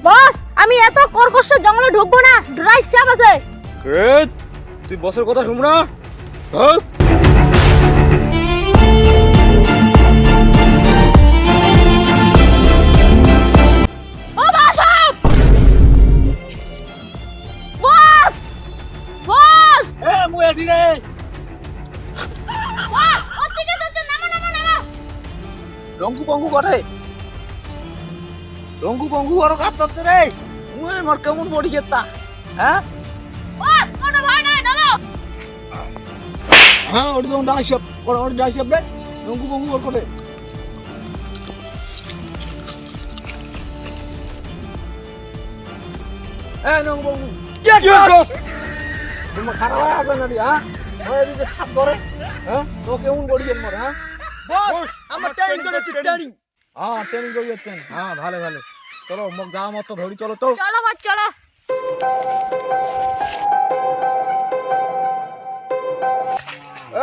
বস আমি এত কর্কশ জঙ্গলে ঢুকবো না, ড্রাই শ্যাপ আছে। গ্রেট, তুই বসের কথা শুন না। হ্যাঁ ও বস! বস! বস! এ মুই আছি রে। বস ওর দিকে যাচ্ছে, নামো নামো নামো। রঙ্গু বঙ্গু কটে? রঙ্গু বঙ্গু আর কাটতে রে। মুই মোর কেমন বডি গেতা। হ্যাঁ বস কোনো ভয় নাই, নামো। হ্যাঁ ওটা তো ডাইসব করে, ওটা ডাইসব রে। রঙ্গু বঙ্গু আর কটে? এ রঙ্গু বঙ্গু বস তোমার খারাপ হয়ে আছে নাকি? হ্যাঁ ওই এদিকে সাপ ধরে। হ্যাঁ তো কেমন বডি গেম মোর? হ্যাঁ বস আমার ট্রেনিং করেছে ট্রেনিং। হ্যাঁ ট্রেনিং করে যাচ্ছেন। হ্যাঁ ভালো ভালো, চলো মোক গাঁ মতো ধরি চলো তো। চলো বস চলো।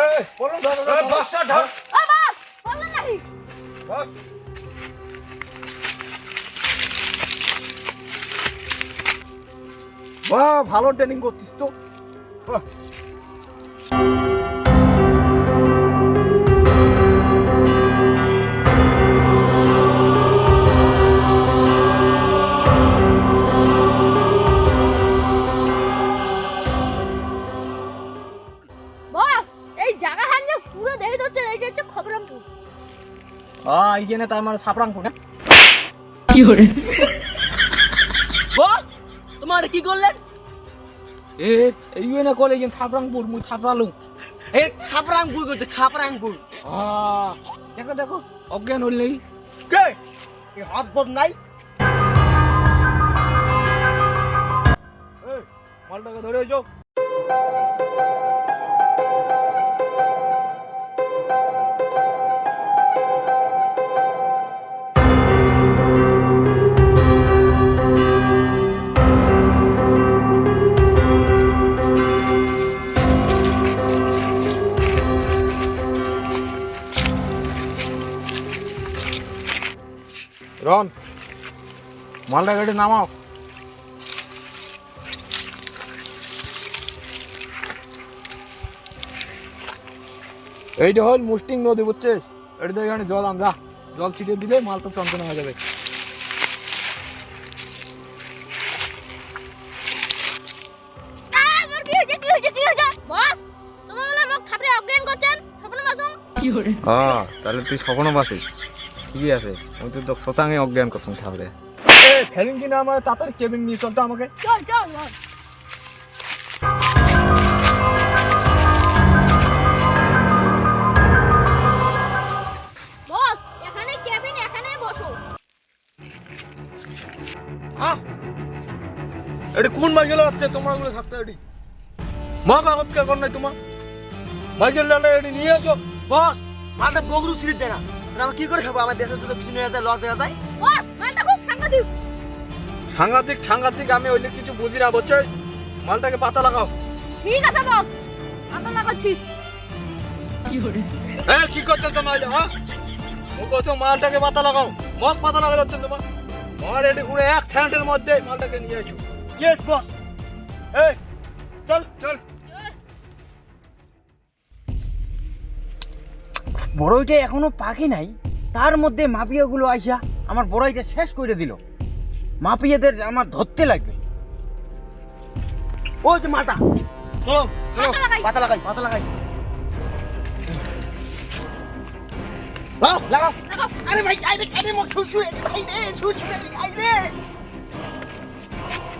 এই বলো দাদা বসা ধর। ও বস বললেন নাকি? বস। বাহ ভালো ট্রেনিং করছিস তো। বাহ। বস এই জায়গা হান যে পুরো দেখে তো এইটা হচ্ছে খবরমপুর। এইখানে তার মানে সাপরাংপুর না? বস তোমার কি করলেন? এ এইখানে কলে এইখানে থাপরাংপুর, মুই থাপরালু। এই খাপরাংপুর করছে খাপরাংপুর। দেখো দেখো অজ্ঞান হল নেই। কে এই হাত বদ নাই? এই মালটাকে ধরে যাও। রন মালটা গাড়ি নামাও। এইটা হল মুস্টিং নদী, বুঝছিস? এটা এখানে জল আন, যা জল ছিটিয়ে দিলে মালটা চঞ্চল হয়ে যাবে। আমার কি হয়েছে কি হয়েছে কি হয়েছে? বস তোমার বলে মোক খাবরে অজ্ঞান করছেন, স্বপ্ন মাসুম। হ্যাঁ তাহলে তুই স্বপ্ন বাসিস, ঠিকই আছে। আমি তো তোকে শশাঙ্গে অজ্ঞান করতাম থাকলে। ফেলিং কিনা আমার তাড়াতাড়ি কেবিন নিয়ে চলতো আমাকে। চল চল চল। বস এখানে কেবিন, এখানে বসো। হ্যাঁ এটি কোন মাইকেল হচ্ছে তোমার গুলো থাকতে? এটি মা কাগজ কে কর নাই তোমার মাইকেল ডালে এটি নিয়ে আসো। বস মালটা বগরু সিরিজ দেয় না, আমরা কি করে খাবো? আমার দেশের তো কিছু নিয়ে যায়, লস হয়ে যায়। বস মালটা খুব সাংঘাতিক। সাংঘাতিক সাংঘাতিক আমি ওইলে কিছু বুঝি না, বুঝছো? মালটাকে পাতা লাগাও। ঠিক আছে বস, পাতা লাগাচ্ছি। হ্যাঁ কি করছো তোমার? হ্যাঁ ও করছো মালটাকে পাতা লাগাও। মগ পাতা লাগা যাচ্ছে তোমার। আমার এটি ঘুরে এক সেকেন্ডের মধ্যে মালটাকে নিয়ে আসো। Yes boss. এই চল চল। বড়ইটা এখনো পাকে নাই, তার মধ্যে মাফিয়াগুলো আইসা আমার বড়ইটা শেষ করে দিল। মাফিয়াদের আমার ধরতে লাগবে। ওই যে মাটা, চলো চলো পাতা লাগাই। পাতা লাগাই পাতা লাগাই। লাগাও লাগাও লাগাও। আরে ভাই আইরে আইরে মুখ ছুছু রে ভাই রে ছুছু রে আইরে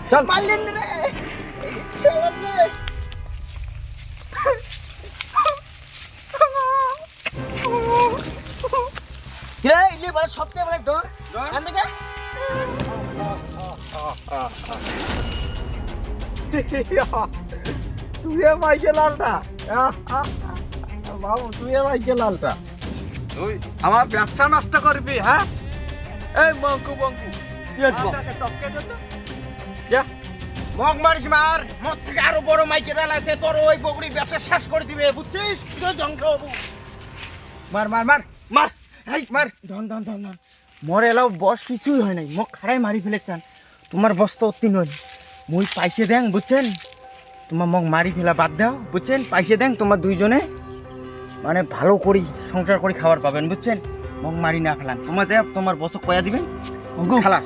চল মারলেন রে এই ছেলে রে। কিরে ইলে বলে সবচেয়ে বলে ডর কান থেকে। তুই মাইকেল লালটা, বাবু তুই মাইকেল লালটা, তুই আমার ব্যবসা নষ্ট করবি? হ্যাঁ এই মঙ্কু বঙ্কু টপকে দে তো। যা মগ মারিস মার, মদ থেকে আরো বড় মাইকেল আছে, তোর ওই বগুড়ির ব্যবসা শেষ করে দিবে, বুঝছিস? ধ্বংস হবো। মার মার মার মার এই মার ধন ধন ধন ধন মরে এলাও বস কিছুই হয় নাই, মগ খারাই মারি ফেলেছেন। তোমার বস্তা অতি নয় মুই পাইছে দেন বুঝছেন তোমার মগ মারি ফেলা বাদ দাও বুঝছেন পাইছে দেন তোমার দুইজনে মানে ভালো করি সংসার করে খাবার পাবেন বুঝছেন মগ মারি না ফেলান তোমার যা তোমার বস কয়া দিবেন খালাস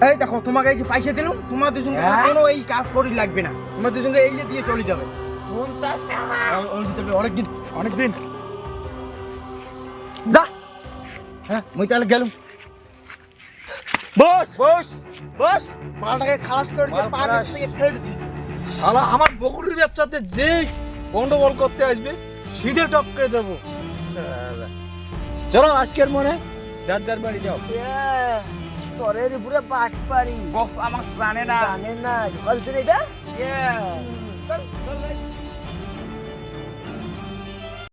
এই দেখো তোমাকে এই যে পয়সা দিলাম তোমার দুজনকে কোনো এই কাজ করি লাগবে না তোমার দুজনকে এই যে দিয়ে চলে যাবে 50 টাকা অনেকদিন যা হ্যাঁ মুই তাহলে গেলুম বস বস বস মালটাকে খালাস করে দিয়ে পার থেকে ফেলছি শালা আমার বগুড়ির ব্যবসাতে যে গন্ডগোল করতে আসবে সিধে টপকে দেবো শালা। চলো আজকের মনে যার যার বাড়ি যাও সরের পুরো বাট পারি বস আমার জানে না বলছেন এটা চল চল